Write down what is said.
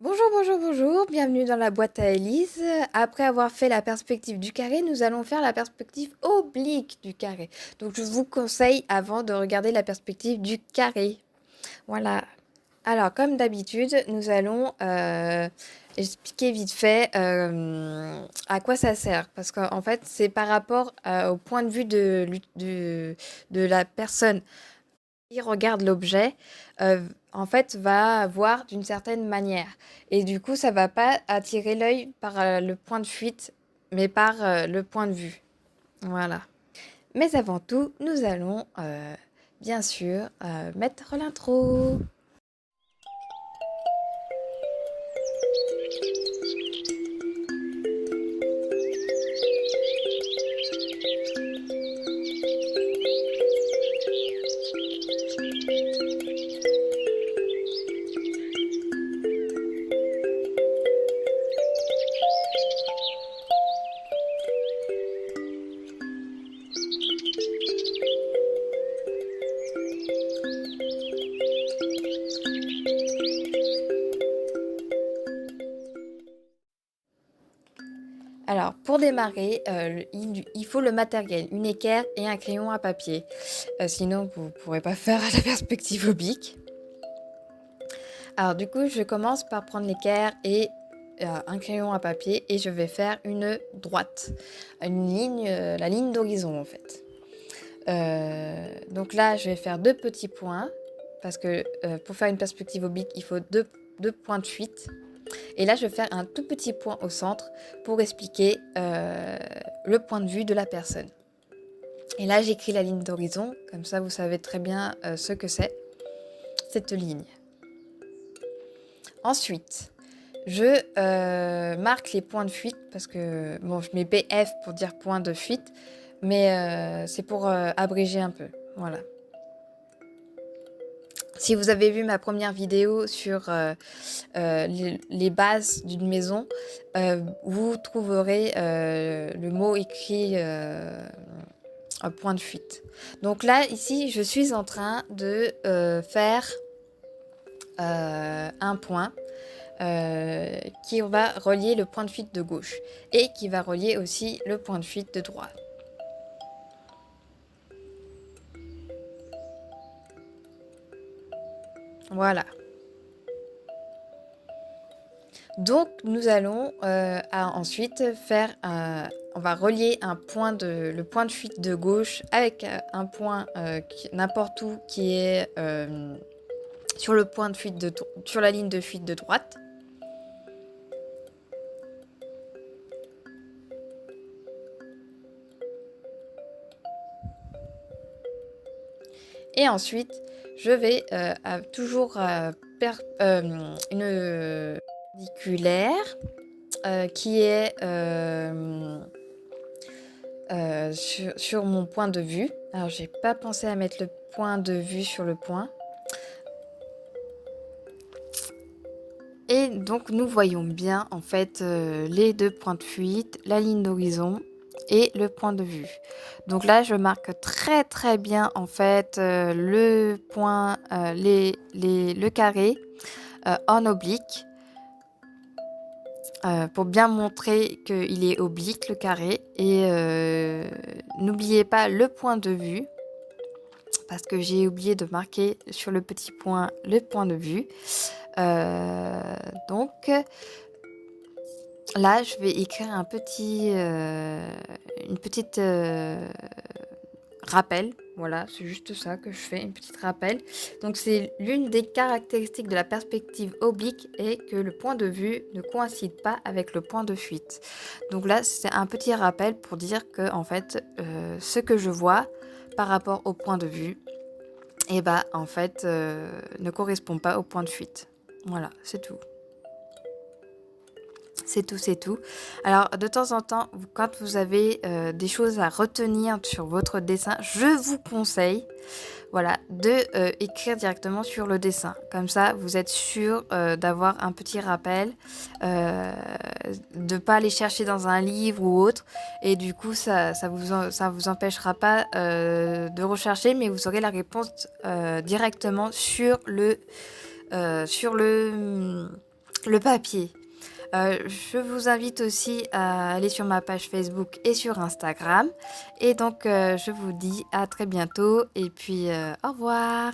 Bonjour, bonjour, bonjour, bienvenue dans la boîte à Élise. Après avoir fait la perspective du carré, nous allons faire la perspective oblique du carré. Donc je vous conseille avant de regarder la perspective du carré. Voilà. Alors comme d'habitude, nous allons expliquer vite fait à quoi ça sert. Parce qu'en fait, c'est par rapport au point de vue de la personne qui regarde l'objet, en fait, va voir d'une certaine manière. Et du coup, ça va pas attirer l'œil par le point de fuite, mais par le point de vue. Voilà. Mais avant tout, nous allons bien sûr mettre l'intro. Alors, pour démarrer, il faut le matériel, une équerre et un crayon à papier. Sinon, vous ne pourrez pas faire la perspective oblique. Alors, du coup, je commence par prendre l'équerre et un crayon à papier et je vais faire une droite, une ligne, la ligne d'horizon en fait. Donc là, je vais faire deux petits points parce que pour faire une perspective oblique, il faut deux points de fuite. Et là, je vais faire un tout petit point au centre pour expliquer le point de vue de la personne. Et là, j'écris la ligne d'horizon, comme ça vous savez très bien ce que c'est, cette ligne. Ensuite, je marque les points de fuite parce que, bon, je mets BF pour dire point de fuite, mais c'est pour abréger un peu, voilà. Si vous avez vu ma première vidéo sur les bases d'une maison, vous trouverez le mot écrit un point de fuite. Donc là, ici, je suis en train de faire un point qui va relier le point de fuite de gauche et qui va relier aussi le point de fuite de droite. Voilà. Donc nous allons ensuite faire on va relier le point de fuite de gauche avec un point n'importe où qui est sur le point de fuite sur la ligne de fuite de droite. Et ensuite, je vais toujours une perpendiculaire qui est sur mon point de vue. Alors, j'ai pas pensé à mettre le point de vue sur le point. Et donc, nous voyons bien, en fait, les deux points de fuite, la ligne d'horizon et le point de vue. Donc là, je marque très, très bien, en fait, le point, le carré en oblique pour bien montrer qu'il est oblique, le carré. Et n'oubliez pas le point de vue, parce que j'ai oublié de marquer sur le petit point le point de vue. Donc là, je vais écrire une petite rappel. Voilà, c'est juste ça que je fais, une petite rappel. Donc c'est l'une des caractéristiques de la perspective oblique est que le point de vue ne coïncide pas avec le point de fuite. Donc là, c'est un petit rappel pour dire que en fait, ce que je vois par rapport au point de vue, et bah en fait, ne correspond pas au point de fuite. Voilà, c'est tout. C'est tout, c'est tout. Alors, de temps en temps, quand vous avez des choses à retenir sur votre dessin, je vous conseille, voilà, de écrire directement sur le dessin. Comme ça, vous êtes sûr d'avoir un petit rappel, de pas aller chercher dans un livre ou autre. Et du coup, ça vous empêchera pas de rechercher, mais vous aurez la réponse directement sur le le papier. Je vous invite aussi à aller sur ma page Facebook et sur Instagram. Et donc, je vous dis à très bientôt et puis au revoir.